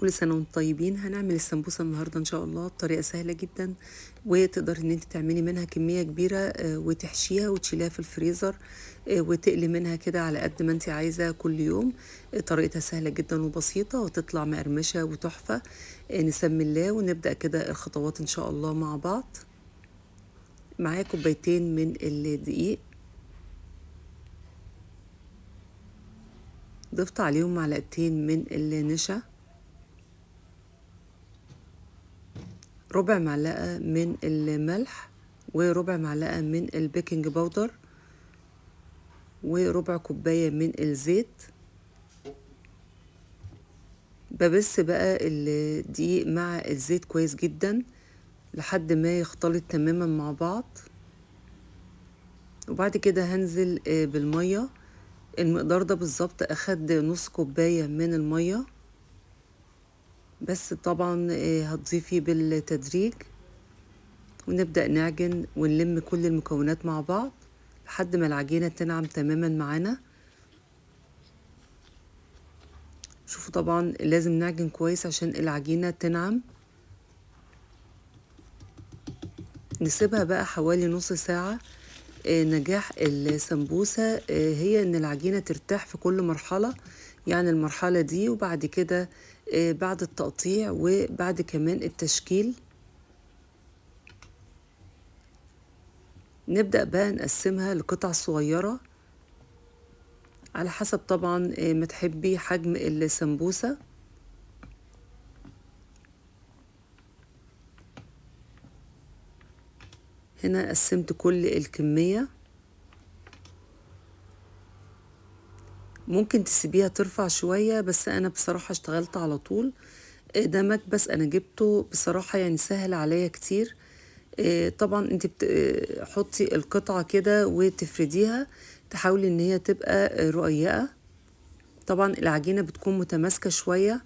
كل سنة وانتم طيبين. هنعمل السمبوسة النهاردة ان شاء الله بطريقة سهلة جدا، وتقدري ان انت تعملي منها كمية كبيرة وتحشيها وتشيليها في الفريزر وتقلي منها كده على قد ما انت عايزة كل يوم. طريقتها سهلة جدا وبسيطة وتطلع مقرمشة وتحفة. نسمي الله ونبدأ كده الخطوات ان شاء الله مع بعض. معايا كوبايتين من الدقيق، ضفت عليهم معلقتين من النشا، ربع معلقة من الملح، وربع معلقة من البيكنج باودر، وربع كوباية من الزيت. ببس بقى الدقيق مع الزيت كويس جدا لحد ما يختلط تماما مع بعض، وبعد كده هنزل بالمية. المقدار ده بالظبط اخد نص كوباية من المية، بس طبعا هتضيفي بالتدريج، ونبدأ نعجن ونلم كل المكونات مع بعض لحد ما العجينة تنعم تماما معانا. شوفوا طبعا لازم نعجن كويس عشان العجينة تنعم. نسيبها بقى حوالي نص ساعة. نجاح السمبوسة هي ان العجينة ترتاح في كل مرحلة، يعني المرحلة دي وبعد كده بعد التقطيع وبعد كمان التشكيل. نبدأ بقى نقسمها لقطع صغيرة على حسب طبعا ما تحبي حجم السمبوسة. هنا قسمت كل الكمية. ممكن تسيبيها ترفع شوية، بس أنا بصراحة اشتغلت على طول. ده مكبس أنا جبته بصراحة، يعني سهل عليا كتير. طبعا انت بتحطي القطعة كده وتفرديها، تحاولي ان هي تبقى رقيقة. طبعا العجينة بتكون متماسكة شوية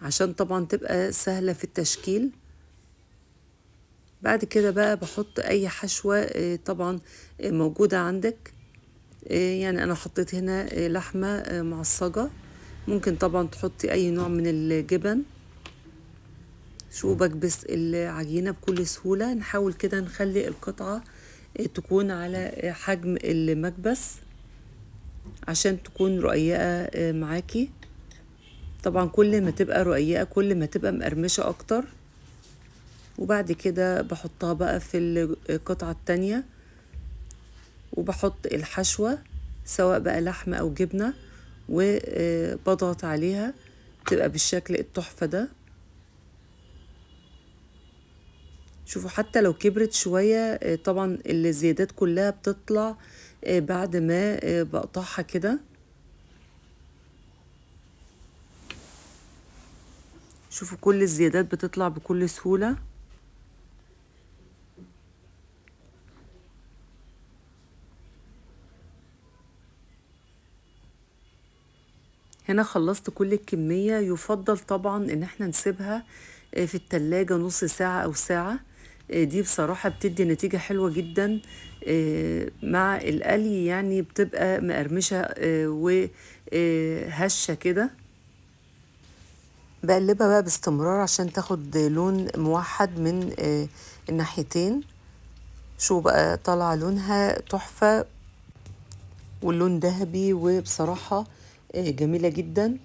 عشان طبعا تبقى سهلة في التشكيل. بعد كده بقى بحط اي حشوة طبعا موجودة عندك. يعني انا حطيت هنا لحمة معصجة، ممكن طبعا تحطي اي نوع من الجبن. شو بكبس العجينة بكل سهولة. نحاول كده نخلي القطعة تكون على حجم المكبس عشان تكون رقيقة معاكي. طبعا كل ما تبقى رقيقة كل ما تبقى مقرمشة اكتر. وبعد كده بحطها بقى في القطعة التانية، وبحط الحشوة سواء بقى لحمة او جبنة، وبضغط عليها تبقى بالشكل التحفة ده. شوفوا حتى لو كبرت شوية طبعا الزيادات كلها بتطلع بعد ما بقطعها كده. شوفوا كل الزيادات بتطلع بكل سهولة. هنا خلصت كل الكمية. يفضل طبعا ان احنا نسيبها في التلاجة نص ساعة او ساعة. دي بصراحة بتدي نتيجة حلوة جدا مع القلي، يعني بتبقى مقرمشة وهشة كده. بقلبها بقى باستمرار عشان تاخد لون موحد من الناحيتين. شو بقى طالعة لونها تحفة، واللون ذهبي، وبصراحة جميلة جدا.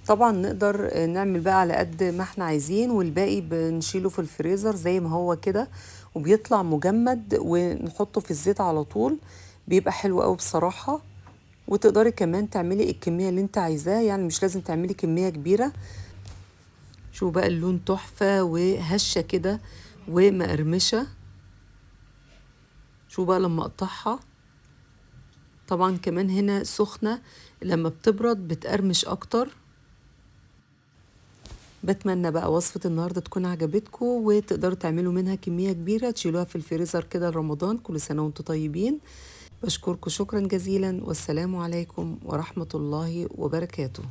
طبعا نقدر نعمل بقى على قد ما احنا عايزين، والباقي بنشيله في الفريزر زي ما هو كده، وبيطلع مجمد ونحطه في الزيت على طول. بيبقى حلو قوي بصراحة. وتقدري كمان تعملي الكمية اللي انت عايزاه، يعني مش لازم تعملي كمية كبيرة. شو بقى اللون تحفة وهشة كده ومقرمشة. شو بقى لما اقطعها طبعا كمان هنا سخنة، لما بتبرد بتقرمش اكتر. بتمنى بقى وصفة النهاردة تكون عجبتكم، وتقدروا تعملوا منها كمية كبيرة تشيلوها في الفريزر كده لرمضان. كل سنة وانتم طيبين. بشكركم شكرا جزيلا، والسلام عليكم ورحمة الله وبركاته.